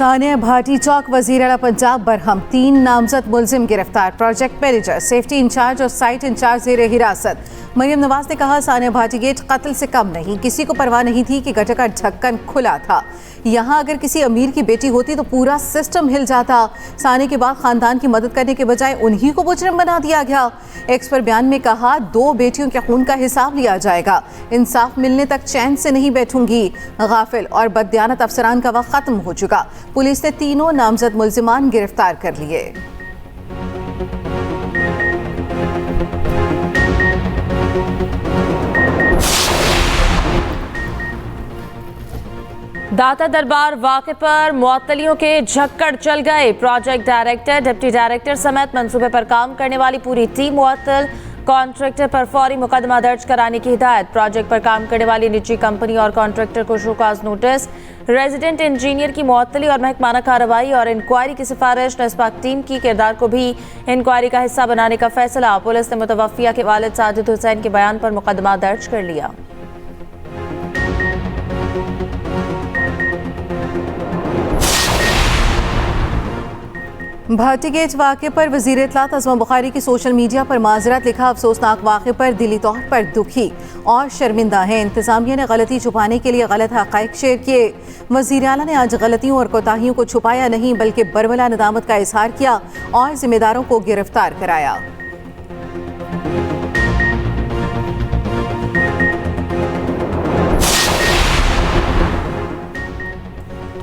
सानिया भाटी चौक वजीर आला पंजाब बरहम 3 नामजद मुलजिम गिरफ्तार। प्रोजेक्ट मैनेजर, सेफ्टी इंचार्ज और साइट इंचार्ज जेर हिरासत। मरियम नवाज ने कहा सानिया भाटी गेट कत्ल से कम नहीं, किसी को परवाह नहीं थी कि गटर का ढक्कन खुला था। यहाँ अगर किसी अमीर की बेटी होती तो पूरा सिस्टम हिल जाता। सानिया के बाद खानदान की मदद करने के बजाय उन्हीं को मुजरिम बना दिया गया। एक्स पर बयान में कहा 2 बेटियों के खून का हिसाब लिया जाएगा, इंसाफ मिलने तक चैन से नहीं बैठूंगी। गाफिल और बददियानत अफसरान का वक्त खत्म हो चुका। पुलिस ने 3 नामजद मुल्जिमान गिरफ्तार कर लिए। दाता दरबार वाक़े पर मुअत्तलियों के झक्कड़ चल गए। प्रोजेक्ट डायरेक्टर, डिप्टी डायरेक्टर समेत मंसूबे पर काम करने वाली पूरी टीम मुअत्तल। कॉन्ट्रैक्टर पर फौरी मुकदमा दर्ज कराने की हिदायत। प्रोजेक्ट पर काम करने वाली निजी कंपनी और कॉन्ट्रैक्टर को शोकाज नोटिस। रेजिडेंट इंजीनियर की मुअत्तली और महकमाना कार्रवाई और इंक्वायरी की सिफारिश। नस्पाक टीम की किरदार को भी इंक्वायरी का हिस्सा बनाने का फैसला। पुलिस ने मुतवफ़िया के वालिद साजिद हुसैन के बयान पर मुकदमा दर्ज कर लिया। भाटी गेट वाक़े पर वज़ीर इत्तलात अज़मा बुखारी की सोशल मीडिया पर माजरत। लिखा, अफसोसनाक वाक़े पर दिली तौर पर दुखी और शर्मिंदा है। इंतज़ामिया ने गलती छुपाने के लिए गलत हक़ाइक़ शेयर किए। वज़ीर आला ने आज गलतियों और कोताहियों को छुपाया नहीं बल्कि बरवला नदामत का इजहार किया और जिम्मेदारों को गिरफ्तार कराया।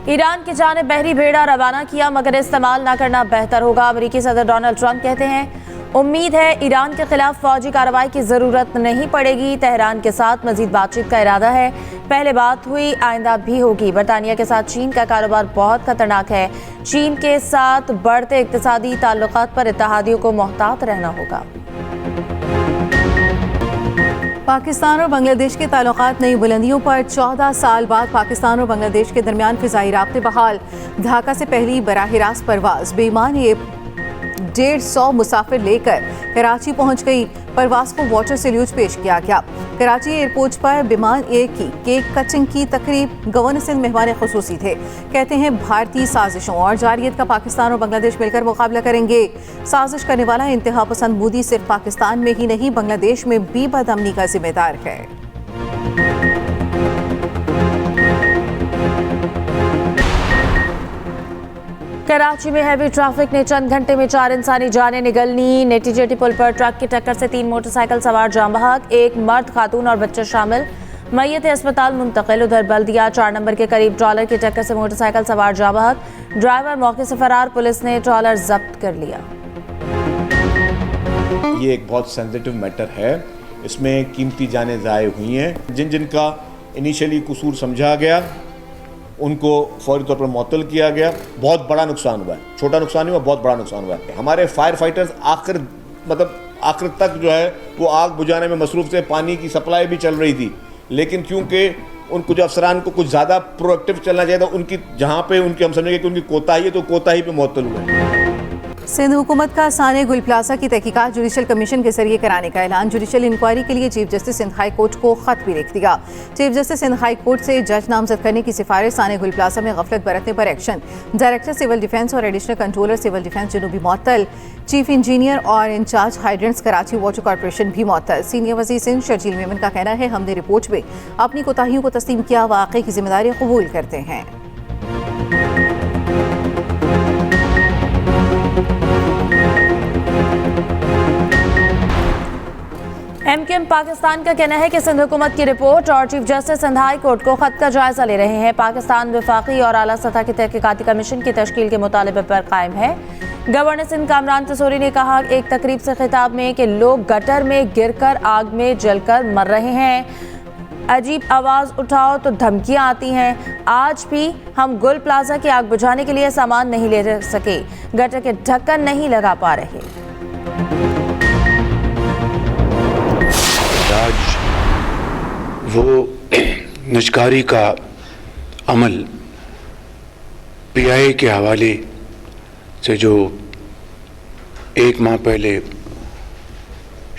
ईरान की जानिब बहरी बेड़ा रवाना किया मगर इस्तेमाल न करना बेहतर होगा। अमेरिकी सदर डोनाल्ड ट्रंप कहते हैं उम्मीद है ईरान के खिलाफ फौजी कार्रवाई की जरूरत नहीं पड़ेगी। तेहरान के साथ मजीद बातचीत का इरादा है। पहले बात हुई, आइंदा भी होगी। बरतानिया के साथ चीन का कारोबार बहुत खतरनाक है। चीन के साथ बढ़ते इक्तिसादी ताल्लुकात पर इत्तेहादियों को मोहतात रहना होगा। पाकिस्तान और बांग्लादेश के ताल्लुकात नई बुलंदियों पर। 14 साल बाद पाकिस्तान और बांग्लादेश के दरमियान फिजाई राब्ते बहाल। ढाका से पहली बराह रास्त परवाज। बेईमान ये 150 मुसाफिर लेकर कराची पहुंच गई। परवाज को वाटर सैल्यूट पेश किया गया। कराची एयरपोर्ट पर विमान एयर की केक कटिंग की तकरीब। गवर्नर सिंध मेहमान खुसूसी थे। कहते हैं भारतीय साजिशों और जारियत का पाकिस्तान और बांग्लादेश मिलकर मुकाबला करेंगे। साजिश करने वाला इंतहा पसंद मोदी सिर्फ पाकिस्तान में ही नहीं बांग्लादेश में भी बदअमनी का जिम्मेदार है। कराची में हैवी ट्रैफिक ने चंद घंटे में 4 इंसानी जानें निगलनी। नेटी-जेटी पुल पर ट्रक की टक्कर से 3 मोटरसाइकिल सवार जाम बहक। 1 मर्द, खातून और बच्चे शामिल। मय्यत अस्पताल मुंतकिल। उधर बल्दिया 4 नंबर के करीब ट्रॉलर की टक्कर से मोटरसाइकिल सवार जाम बहक। ड्राइवर मौके से फरार। पुलिस ने ट्रॉलर जब्त कर लिया। ये एक बहुत सेंसिटिव मैटर है। इसमें कीमती जानें ज़ाय हुई हैं। जिन जिनका इनिशियली कसूर समझा गया उनको फौरी तौर पर मुअत्तल किया गया। बहुत बड़ा नुकसान हुआ है, छोटा नुकसान नहीं हुआ, बहुत बड़ा नुकसान हुआ है। हमारे फायर फाइटर्स आखिर तक जो है वो आग बुझाने में मसरूफ थे। पानी की सप्लाई भी चल रही थी, लेकिन क्योंकि उनको जो अफसरान को कुछ ज़्यादा प्रोएक्टिव चलना चाहिए था, उनकी जहाँ पे उनकी हम समझेंगे कि उनकी कोताही है तो कोताही पे मुअत्तल हुए। सिंध हुकूमत का साने गुल प्लाजा की तहकीकात जुडिशल कमीशन के जरिए कराने का ऐलान। जुडिशल इंक्वायरी के लिए chief justice Sindh high court को खत भी लिख दिया। Chief justice Sindh high court से जज नामजद करने की सिफारिश। साने गुल प्लाजा में गफलत बरतने पर एक्शन। डायरेक्टर सिविल डिफेंस और एडिशनल कंट्रोलर सिविल डिफेंस जुनूबी मुअत्तल। चीफ इंजीनियर और incharge hydrants Karachi water corporation भी मुअत्तल। सीनियर वज़ीर सिंध शर्जील मेमन का कहना है हमने रिपोर्ट में अपनी कोताहियों को तस्लीम किया, वाक़े की जिम्मेदारी कबूल करते हैं। एमकेएम पाकिस्तान का कहना है कि सिंध हुकूमत की रिपोर्ट और chief justice Sindh high court को खत का जायजा ले रहे हैं। पाकिस्तान वफाकी और आला सतह के तहकीकाती कमीशन की तश्कील के मुतालबे पर कायम है। गवर्नर सिंध कामरान तसूरी ने कहा एक तकरीब से खिताब में कि लोग गटर में गिरकर आग में जलकर मर रहे हैं। अजीब आवाज़ उठाओ तो धमकियां आती हैं। आज भी हम गुल प्लाजा की आग बुझाने के लिए सामान नहीं ले सके, गटर के ढक्कन नहीं लगा पा रहे। आज वो निजकारी का अमल पीआईए के हवाले से जो 1 माह पहले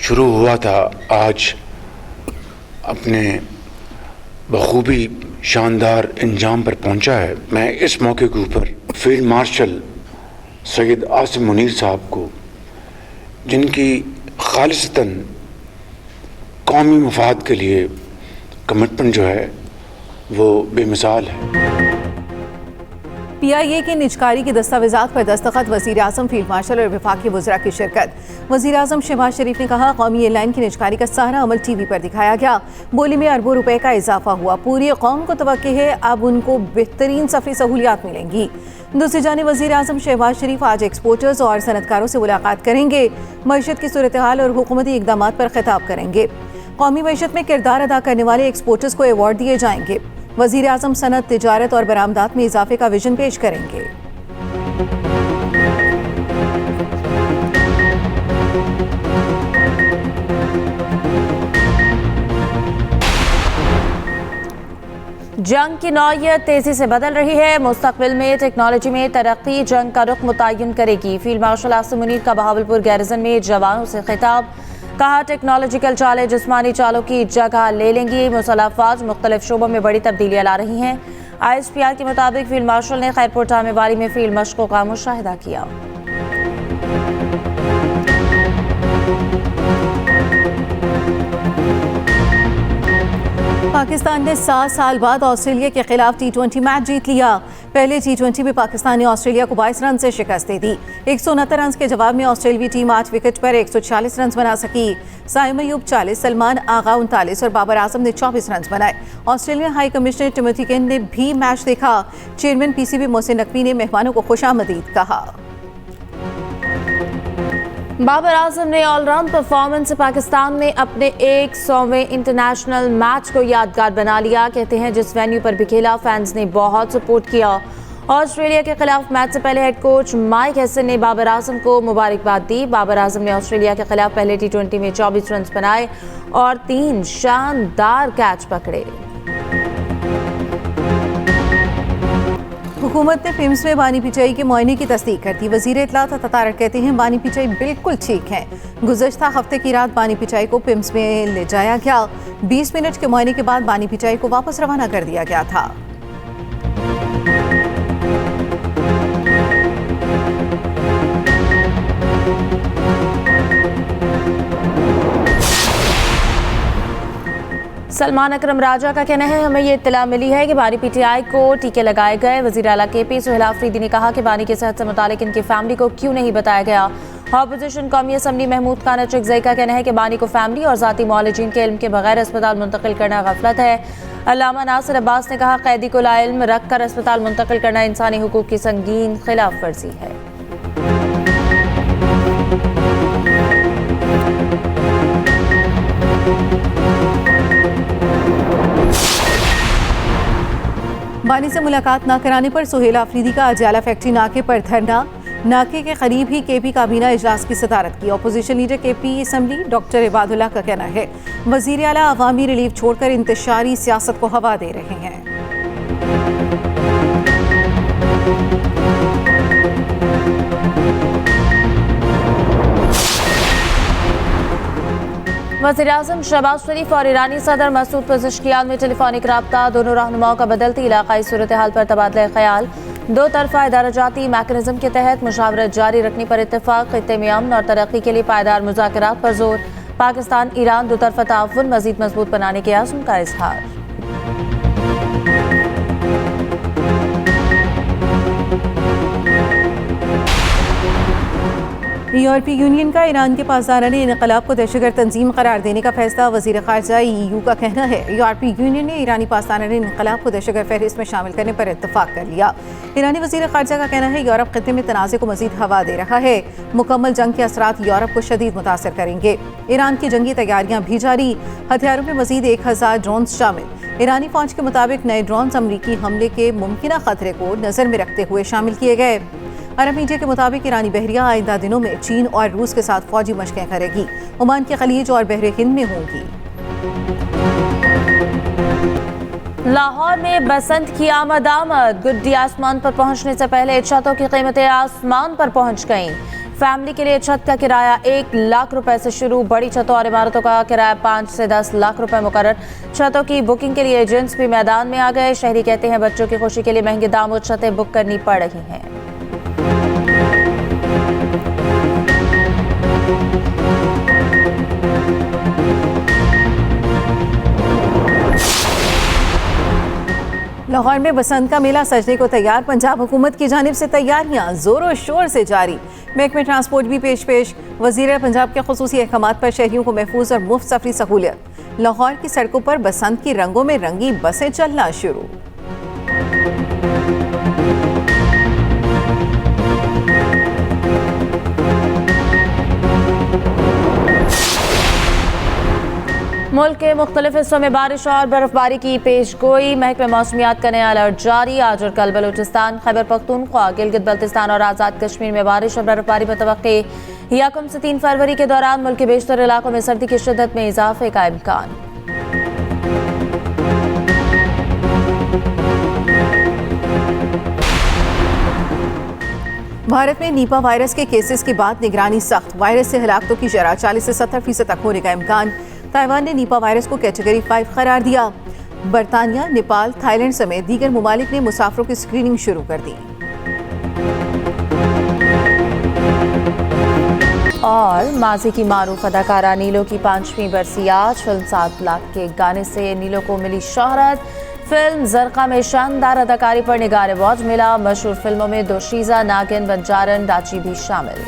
शुरू हुआ था, आज अपने बखूबी शानदार इंजाम पर पहुंचा है। मैं इस मौके के ऊपर फील्ड मार्शल सैयद आसिम मुनीर साहब को, जिनकी खालिसतन कौमी मफाद के लिए कमिटमेंट जो है वो बेमिसाल है। PIA की निजकारी के दस्तावेजात पर दस्तखत, वज़ीर आज़म, फील्ड मार्शल और वफाकी वज़रा की शिरकत। वज़ीर आज़म शहबाज शरीफ ने कहा, कौमी एयरलाइन की निजकारी का सारा अमल TV पर दिखाया गया। बोली में अरबों रुपए का इजाफा हुआ। पूरी कौम को तवक्को है अब उनको बेहतरीन सफरी सहूलियात मिलेंगी। दूसरी जानिब वज़ीर आज़म शहबाज शरीफ आज एक्सपोर्टर्स और सनतकारों से मुलाकात करेंगे। मईशत की सूरत हाल और हुकूमती इक़दाम पर खिताब करेंगे। कौमी मईशत में किरदार अदा करने वाले एक्सपोर्टर्स को अवार्ड दिए जाएंगे। वज़ीर आज़म सनत, तिजारत और बरामदात में इजाफे का विजन पेश करेंगे। जंग की नौयत तेजी से बदल रही है। मुस्तकबिल में टेक्नोलॉजी में तरक्की जंग का रुख मुतय्यन करेगी। फील्ड मार्शल आसिम मुनीर का बहावलपुर गैरिजन में जवानों से खिताब। कहा, टेक्नोलॉजिकल चालें जिस्मानी चालों की जगह ले लेंगी। मुसल्लह अफवाज मुख्तलिफ शोबों में बड़ी तब्दीलियाँ ला रही हैं। ISPR के मुताबिक फील्ड मार्शल ने खैरपुर टामेवाली में फील्ड मशकों का मुशाहिदा किया। पाकिस्तान ने 7 साल बाद ऑस्ट्रेलिया के खिलाफ T20 मैच जीत लिया। पहले T20 में पाकिस्तान ने ऑस्ट्रेलिया को 22 रन से शिकस्त दे दी। 169 रन के जवाब में ऑस्ट्रेलियाई टीम 8 विकेट पर 140 रन बना सकी। साइम अयूब 40, सलमान आगा 39 और बाबर आजम ने 24 रन बनाए। ऑस्ट्रेलियन हाई कमिश्नर टिमोथी केन ने भी मैच देखा। चेयरमैन PCB मोहसिन नकवी ने मेहमानों को खुशामदीद कहा। बाबर आजम ने ऑलराउंड परफॉर्मेंस से पाकिस्तान में अपने 100वें इंटरनेशनल मैच को यादगार बना लिया। कहते हैं, जिस वेन्यू पर भी खेला फैंस ने बहुत सपोर्ट किया। ऑस्ट्रेलिया के खिलाफ मैच से पहले हेड कोच माइक हेसन ने बाबर आजम को मुबारकबाद दी। बाबर आजम ने ऑस्ट्रेलिया के खिलाफ पहले T20 में 24 रन बनाए और 3 शानदार कैच पकड़े। हुकूमत ने पिम्स में बानी पिचाई के मुआयने की तस्दीक कर दी। वज़ीर इत्तलात ततारक कहते हैं, बानी पिचाई बिल्कुल ठीक है। गुज़श्ता हफ्ते की रात बानी पिचाई को पिम्स में ले जाया गया। 20 मिनट के मुआयने के बाद बानी पिचाई को वापस रवाना कर दिया गया था। सलमान अकरम राजा का कहना है, हमें ये इत्तला मिली है कि बानी PTI को टीके लगाए गए। वज़ीर आला KP सुहेल आफरीदी ने कहा कि बानी की सेहत से मुतालिक इनकी फैमिली को क्यों नहीं बताया गया। ऑपोजिशन कौमी असम्बली महमूद खान अचकज़ई का कहना है कि बानी को फैमिली और ज़ाती मौलजीन के इल्म के बगैर अस्पताल मुंतकिल करना गफलत है। अल्लामा नासिर अब्बास ने कहा, कैदी को लाइल्म रख कर अस्पताल मुंतकिल करना इंसानी हुकूक की संगीन खिलाफ वर्जी है। बानी से मुलाकात न कराने पर सुहेल आफरीदी का अजाला फैक्ट्री नाके पर धरना। नाके के करीब ही KP काबीना इजलास की सदारत की। Opposition leader KP assembly doctor Ibadullah का कहना है, वज़ीर आला अवामी रिलीफ छोड़कर इंतशारी सियासत को हवा दे रहे हैं। वज़ीर आज़म शहबाज शरीफ और ईरानी सदर मसूद पेज़ेश्कियान में टेलीफोनिक रब्ता। दोनों रहनुमाओं का बदलती इलाकाई सूरत हाल पर तबादला ख्याल। दो तरफा इदाराजाती मैकेनिज्म के तहत मुशावरत जारी रखने पर इत्तेफाक। खित्ते में अमन और तरक्की के लिए पायदार मुज़ाकरात पर जोर। पाकिस्तान ईरान दो तरफा ताउन मज़ीद मजबूत बनाने के आज़म का इजहार। यूरोपीय यूनियन का ईरान के पासदाराने इनकलाब को दहशतगर्द तंजीम करार देने का फैसला। वज़ीर ख़ारजा EU का कहना है, यूरोपीय यूनियन ने ईरानी पासदाराने इनकलाब को दहशतगर्द फहरिस्त में शामिल करने पर इत्तफाक कर लिया। ईरानी वज़ीर ख़ारजा का कहना है, यूरोप खित्ते में तनाज़े को मज़ीद हवा दे रहा है। मुकम्मल जंग के असरात यूरोप को शदीद मुतासर करेंगे। ईरान की जंगी तैयारियां भी जारी। हथियारों में मज़ीद 1000 ड्रोन शामिल। ईरानी फौज के मुताबिक नए ड्रोन अमरीकी हमले के मुमकिन खतरे को नज़र में रखते हुए शामिल किए गए। अरब मीडिया के मुताबिक ईरानी बहरिया आइंदा दिनों में चीन और रूस के साथ फौजी मशकें करेगी। ओमान के खलीज और बहरे हिंद में होंगी। लाहौर में बसंत की आमद। गुड्डी आसमान पर पहुंचने से पहले छतों की कीमतें आसमान पर पहुंच गईं। फैमिली के लिए छत का किराया 1 लाख रुपए से शुरू, बड़ी छतों और इमारतों का किराया 5 से 10 लाख रुपए मुकर्रर। छतों की बुकिंग के लिए एजेंट्स भी मैदान में आ गए। शहरी कहते हैं बच्चों की खुशी के लिए महंगे दामों छतें बुक करनी पड़ रही हैं। लाहौर में बसंत का मेला सजने को तैयार। पंजाब हुकूमत की जानिब से तैयारियां जोरों शोर से जारी। महकमे ट्रांसपोर्ट भी पेश वज़ीर पंजाब के खुसूसी अहकामात पर शहरियों को महफूज और मुफ्त सफरी सहूलियत। लाहौर की सड़कों पर बसंत की रंगों में रंगी बसें चलना शुरू। मुल्क के मुख्तलिफ हिस्सों में बारिश और बर्फबारी की पेशगोई। महकमे मौसमियात का नया अलर्ट जारी। आज और कल बलूचिस्तान, खैबर पख्तूनख्वा, गिलगित बल्तिस्तान और आज़ाद कश्मीर में बारिश और बर्फबारी मुतवक्की। 1 से 3 फरवरी के दौरान मुल्क के बेशतर इलाकों में सर्दी की शिद्दत में इजाफे का इम्कान। भारत में नीपा वायरस के केसेस के बाद निगरानी सख्त। वायरस से हलाकतों की शरह 40 से 70% तक होने का इम्कान। ताइवान ने नीपा वायरस को कैटेगरी 5 करार दिया। बरतानिया, नेपाल, थाईलैंड समेत दीगर ममालिक ने मुसाफिरों की स्क्रीनिंग शुरू कर दी। और माजी की मारूफ अदाकारा नीलो की 5वीं बरसी आज। फिल्म 7 लाख के गाने से नीलो को मिली शोहरत। फिल्म जरका में शानदार अदाकारी पर निगार-ए-वॉच मिला। मशहूर फिल्मों में दोशीजा, नागिन, बंजारन, डाची भी शामिल।